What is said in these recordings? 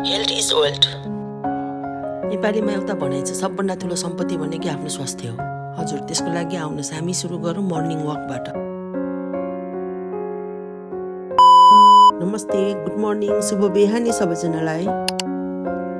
Health is wealth. नेपालीमा एउटा भनाइ छ, सबभन्दा ठुलो सम्पत्ति भनेको आफ्नो स्वास्थ्य हो। हजुर, त्यसको लागि आउनुहोस् हामी सुरु गरौँ मर्निङ वकबाट। नमस्ते, गुड मर्निङ, शुभ बिहानी सबैजनालाई।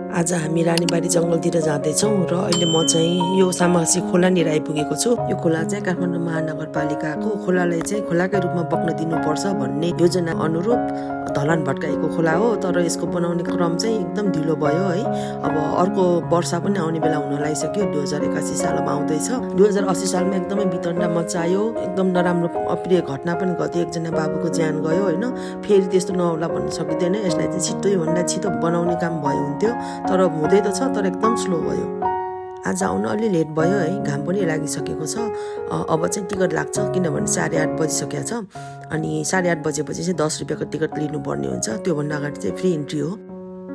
आज हामी रानीबारी जङ्गलतिर जाँदैछौँ र अहिले म चाहिँ यो सामासी खोलानिर आइपुगेको छु। यो खोला चाहिँ काठमाडौँ महानगरपालिकाको खोलालाई चाहिँ खोलाकै रूपमा बग्न दिनुपर्छ भन्ने योजना अनुरूप ढलान भट्काएको खोला हो। तर यसको बनाउने क्रम चाहिँ एकदम ढिलो भयो है। अब अर्को वर्षा पनि आउने बेला हुन लागिसक्यो, 2081 सालमा आउँदैछ। 2080 सालमा एकदमै वितण्डा मचायो, एकदम नराम्रो अप्रिय घटना पनि घट्यो, एकजना बाबुको ज्यान गयो होइन। फेरि त्यस्तो नहोला भन्न सकिँदैन, यसलाई चाहिँ छिटोभन्दा छिटो बनाउने काम भयो हुन्थ्यो, तर हुँदै त छ, तर एकदम स्लो भयो। आज आउन अलि लेट भयो है, घाम पनि लागिसकेको छ। अब चाहिँ टिकट लाग्छ, किनभने 8:30 बजिसकेको छ। अनि 8:30 बजेपछि चाहिँ 10 रुपियाँको टिकट लिनुपर्ने हुन्छ। त्योभन्दा अगाडि चाहिँ फ्री इन्ट्री हो।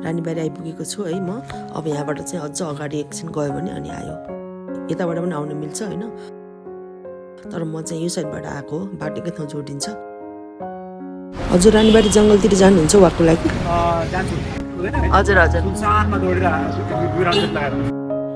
रानीबारी आइपुगेको छु है म। अब यहाँबाट चाहिँ अझ अगाडि एकछिन गयो भने अनि आयो, यताबाट पनि आउन मिल्छ होइन। तर म चाहिँ यो साइडबाट आएको, बाटोकै ठाउँ जोडिन्छ। हजुर, रानीबारी जङ्गलतिर जानुहुन्छ वाकको लागि? हजुर हजुर।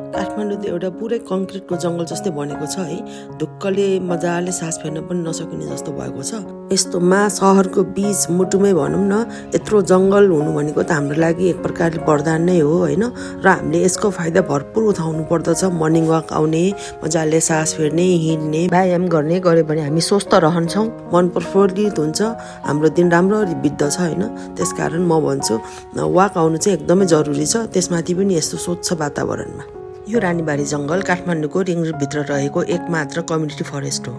काठमाडौँ त एउटा पुरै कङ्क्रिटको जङ्गल जस्तै बनेको छ है। ढुक्कले मजाले सास फेर्न पनि नसकिने जस्तो भएको छ। यस्तोमा सहरको बीच मुटुमै भनौँ न, यत्रो जङ्गल हुनु भनेको त हाम्रो लागि एक प्रकारले वरदान नै हो होइन। र हामीले यसको फाइदा भरपुर उठाउनु पर्दछ। मर्निङ वाक आउने, मजाले सास फेर्ने, हिँड्ने, व्यायाम गर्ने गऱ्यो भने हामी स्वस्थ रहन्छौँ, मन प्रफुल्लित हुन्छ, हाम्रो दिन राम्ररी बित्दछ होइन। त्यसकारण म भन्छु वाक आउनु चाहिँ एकदमै जरुरी छ, त्यसमाथि पनि यस्तो स्वच्छ वातावरणमा। यो रानीबारी जङ्गल काठमाडौँको रिङ रोडभित्र रहेको एकमात्र कम्युनिटी फरेस्ट हो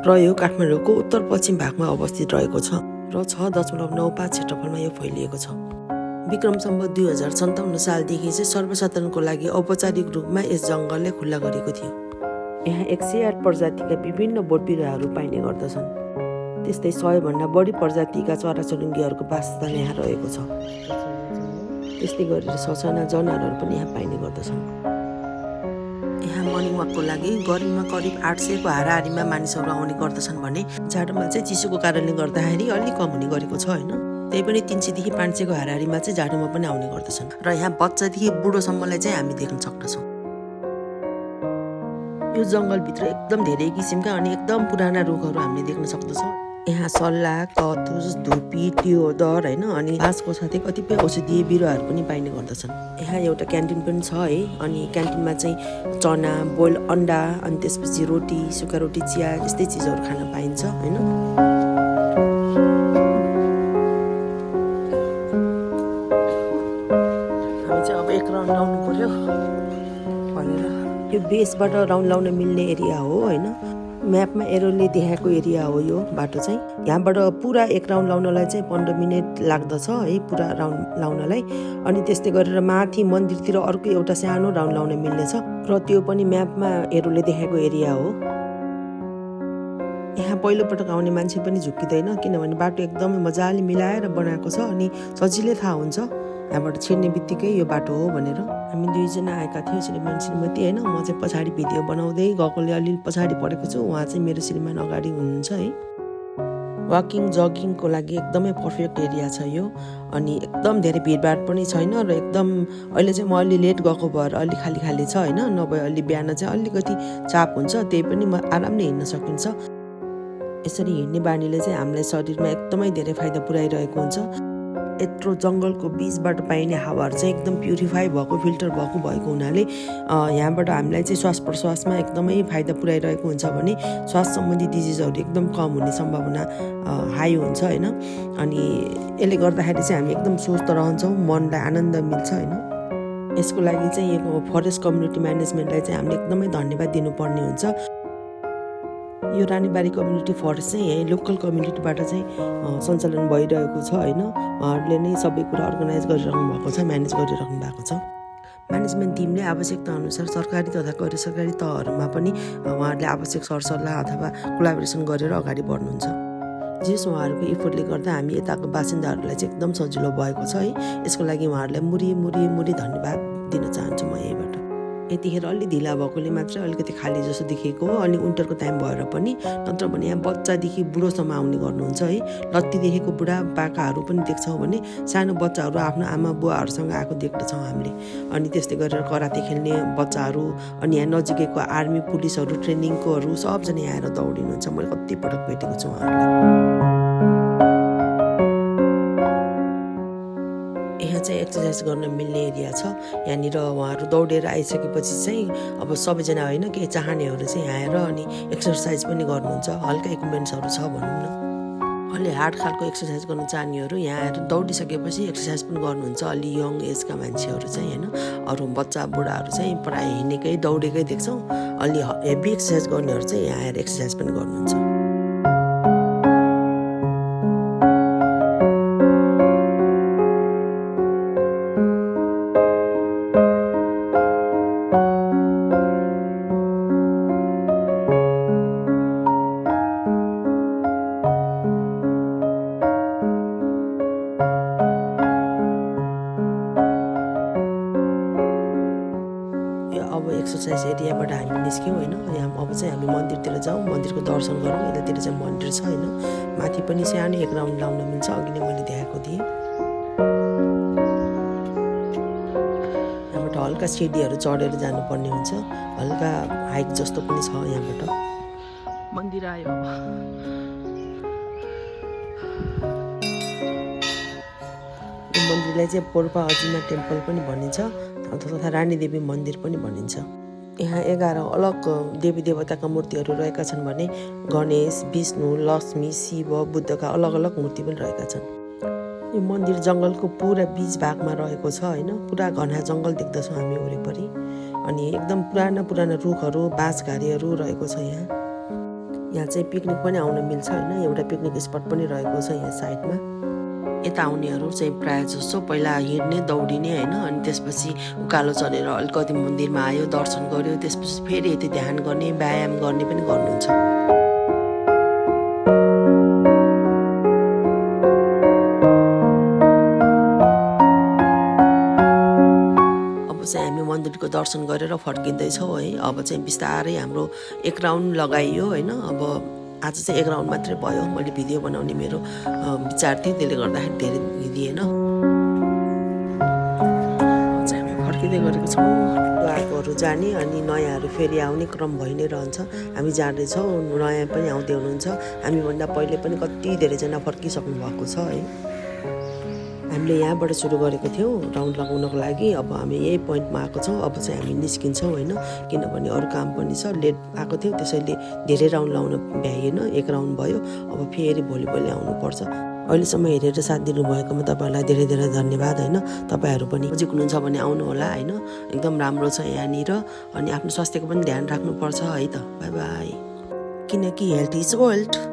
र यो काठमाडौँको उत्तर पश्चिम भागमा अवस्थित रहेको छ र 6.95 क्षेत्रफलमा यो फैलिएको छ। विक्रम सम्वत 2057 सालदेखि चाहिँ सर्वसाधारणको लागि औपचारिक रूपमा यस जङ्गललाई खुल्ला गरेको थियो। यहाँ 108 प्रजातिका विभिन्न बोट बिरुवाहरू पाइने गर्दछन्। त्यस्तै 100 भन्दा बढी प्रजातिका चराचुरुङ्गीहरूको वासस्थान यहाँ रहेको छ। त्यस्तै गरेर ससाना जनावरहरू पनि यहाँ पाइने गर्दछन्। यहाँ मर्निङ वाकको लागि गर्मीमा करिब 800 को हाराहारीमा मानिसहरू आउने गर्दछन् भने जाडोमा चाहिँ चिसोको कारणले गर्दाखेरि अलिक कम हुने गरेको छ होइन। त्यही पनि 300 देखि 500 को हाराहारीमा चाहिँ जाडोमा पनि आउने गर्दछन् र यहाँ बच्चादेखि बुढोसम्मलाई चाहिँ हामी देख्न सक्दछौँ। यो जङ्गलभित्र एकदम धेरै किसिमका अनि एकदम पुराना रुखहरू हामीले देख्न सक्दछौँ। यहाँ सल्ला, कतुस, धुपी, टियोदर होइन, अनि बाँसको साथै कतिपय औषधीय बिरुवाहरू पनि पाइने गर्दछन्। यहाँ एउटा क्यान्टिन पनि छ है, अनि क्यान्टिनमा चाहिँ चना, बोइल अन्डा, अनि त्यसपछि रोटी, सुक्खा रोटी, चिया यस्तै चिजहरू खान पाइन्छ होइन। हामी चाहिँ अब एक राउन्ड लाउनु पर्यो भनेर यो बेसबाट राउन्ड लाउन मिल्ने एरिया हो होइन। म्यापमा एरोले देखाएको एरिया हो यो बाटो चाहिँ। यहाँबाट पुरा एक राउन्ड लाउनलाई चाहिँ 15 मिनट लाग्दछ है, पुरा राउन्ड लाउनलाई। अनि त्यस्तै गरेर माथि मन्दिरतिर अर्को एउटा सानो राउन्ड लाउन मिल्नेछ र त्यो पनि म्यापमा एरोले देखाएको एरिया हो। यहाँ पहिलोपटक आउने मान्छे पनि झुक्किँदैन, किनभने बाटो एकदमै मजाले मिलाएर बनाएको छ अनि सजिलै थाहा हुन्छ यहाँबाट छिर्ने बित्तिकै यो बाटो हो भनेर। हामी दुईजना आएका थियौँ, श्रीमान श्रीमती होइन। म चाहिँ पछाडि भिडियो बनाउँदै गएकोले अलि पछाडि परेको छु, उहाँ चाहिँ मेरो श्रीमान अगाडि हुनुहुन्छ है। वाकिङ जगिङको लागि एकदमै पर्फेक्ट एरिया छ यो, अनि एकदम धेरै भिडभाड पनि छैन र एकदम अहिले चाहिँ म अलि लेट गएको भएर अलि खाली खाली छ होइन। नभए अलि बिहान चाहिँ अलिकति चाप हुन्छ, त्यही पनि आरामले हिँड्न सकिन्छ। यसरी हिँड्ने बानीले चाहिँ हामीलाई शरीरमा एकदमै धेरै फाइदा पुर्याइरहेको हुन्छ। यत्रो जङ्गलको बिचबाट पाइने हावाहरू चाहिँ एकदम प्युरिफाई भएको, फिल्टर भएको हुनाले यहाँबाट हामीलाई चाहिँ श्वास प्रश्वासमा एकदमै फाइदा पुर्याइरहेको हुन्छ भने श्वास सम्बन्धी डिजिजहरू एकदम कम हुने सम्भावना हाई हुन्छ होइन। अनि यसले गर्दाखेरि चाहिँ हामी एकदम स्वस्थ रहन्छौँ, मनलाई आनन्द मिल्छ होइन। यसको लागि चाहिँ यो फरेस्ट कम्युनिटी म्यानेजमेन्टलाई चाहिँ हामीले एकदमै धन्यवाद दिनुपर्ने हुन्छ। यो रानीबारी कम्युनिटी फरेस्ट चाहिँ यही लोकल कम्युनिटीबाट चाहिँ सञ्चालन भइरहेको छ होइन। उहाँहरूले नै सबै कुरा अर्गनाइज गरिराख्नु भएको छ, म्यानेज गरिराख्नु भएको छ। म्यानेजमेन्ट टिमले आवश्यकता अनुसार सरकारी तथा गैर सरकारी तहहरूमा पनि उहाँहरूले आवश्यक सरसल्लाह अथवा कोलाबोरेसन गरेर अगाडि बढ्नुहुन्छ। जस उहाँहरूको एफोर्टले गर्दा हामी यताको बासिन्दाहरूलाई चाहिँ एकदम सजिलो भएको छ है। यसको लागि उहाँहरूलाई मुरी धन्यवाद दिन चाहन्छु म यहीबाट। यतिखेर अलि ढिला भएकोले मात्रै अलिकति खाली जस्तो देखेको हो। अनि विन्टरको टाइम भएर पनि, नत्र भने यहाँ बच्चादेखि बुढोसम्म आउने गर्नुहुन्छ है। लत्तीदेखिको बुढा पाकाहरू पनि देख्छौँ भने सानो बच्चाहरू आफ्नो आमा बुवाहरूसँग आएको देख्दछौँ हामीले। अनि त्यस्तै गरेर कराते खेल्ने बच्चाहरू, अनि यहाँ नजिकैको आर्मी पुलिसहरू ट्रेनिङकोहरू सबजना यहाँ आएर दौडिनुहुन्छ। मैले कति पटक भेटेको छु उहाँहरूलाई। यहाँ चाहिँ एक्सर्साइज गर्न मिल्ने एरिया छ। यहाँनिर उहाँहरू दौडेर आइसकेपछि चाहिँ अब सबैजना होइन, केही चाहनेहरू चाहिँ यहाँ आएर अनि एक्सर्साइज पनि गर्नुहुन्छ। हल्का इक्विपमेन्ट्सहरू छ भनौँ न। अलि हार्ड खालको एक्सर्साइज गर्न चाहनेहरू यहाँ आएर दौडिसकेपछि एक्सर्साइज पनि गर्नुहुन्छ। अलि यङ एजका मान्छेहरू चाहिँ होइन, अरू बच्चा बुढाहरू चाहिँ प्रायः हिँडेकै दौडेकै देख्छौँ। अलि हेभी एक्सर्साइज गर्नेहरू चाहिँ यहाँ आएर एक्सर्साइज पनि गर्नुहुन्छ। अब एक्सर्साइज एरियाबाट हामी निस्क्यौँ होइन। यहाँ अब चाहिँ हामी मन्दिरतिर जाउँ, मन्दिरको दर्शन गरौँ। यतातिर चाहिँ मन्दिर छ होइन। माथि पनि सानो एक राउन्ड लाउन मिल्छ, अघि नै मैले देखाएको थिएँ। यहाँबाट हल्का सिडीहरू चढेर जानुपर्ने हुन्छ, हल्का हाइक जस्तो पनि छ यहाँबाट। मन्दिर आयो अब। मन्दिरलाई चाहिँ पोर्पा अजिमा टेम्पल पनि भनिन्छ, तथा रानी देवी मन्दिर पनि भनिन्छ। यहाँ 11 अलग देवी देवताका मूर्तिहरू रहेका छन् भने गणेश, विष्णु, लक्ष्मी, शिव, बुद्धका अलग अलग मूर्ति पनि रहेका छन्। यो मन्दिर जङ्गलको पुरा बीच भागमा रहेको छ होइन। पुरा घना जङ्गल देख्दछौँ हामी वरिपरि। अनि एकदम पुराना रुखहरू, बाँसघारीहरू रहेको छ यहाँ। यहाँ चाहिँ पिकनिक पनि आउन मिल्छ होइन। एउटा पिकनिक स्पट पनि रहेको छ यहाँ साइडमा। यता आउनेहरू चाहिँ प्रायः जसो पहिला हिँड्ने दौडिने होइन, अनि त्यसपछि उकालो चढेर अलिकति मन्दिरमा आयो, दर्शन गर्यो, त्यसपछि फेरि यति ध्यान गर्ने, व्यायाम गर्ने पनि गर्नुहुन्छ। अब चाहिँ हामी मन्दिरको दर्शन गरेर फर्किँदैछौँ है। अब चाहिँ बिस्तारै हाम्रो एक राउन्ड लगाइयो होइन। अब आज चाहिँ एक राउन्ड मात्रै भयो। मैले भिडियो बनाउने मेरो विचार थियो, त्यसले गर्दाखेरि धेरै दिएन। चाहिँ हामी फर्किँदै गरेको छौँ। गएकोहरू जाने अनि नयाँहरू फेरि आउने क्रम भइ नै रहन्छ। हामी जाँदैछौँ, नयाँ पनि आउँदै हुनुहुन्छ। हामीभन्दा पहिले पनि कति धेरैजना फर्किसक्नु भएको छ है। हामीले यहाँबाट सुरु गरेको थियौँ राउन्ड लगाउनको लागि। अब हामी यही पोइन्टमा आएको छौँ। अब चाहिँ हामी निस्किन्छौँ होइन, किनभने अरू काम पनि छ। लेट आएको थियो, त्यसैले धेरै राउन्ड लाउन भ्याइएन। एक राउन्ड भयो। अब फेरि भोलि आउनुपर्छ। अहिलेसम्म हेरेर साथ दिनुभएकोमा तपाईँहरूलाई धेरै धेरै धन्यवाद होइन। तपाईँहरू पनि जिक्नुहुन्छ भने आउनुहोला होइन। एकदम राम्रो छ यहाँनिर। अनि आफ्नो स्वास्थ्यको पनि ध्यान राख्नुपर्छ है त। By by. किनकि हेल्थ इज वेल्थ।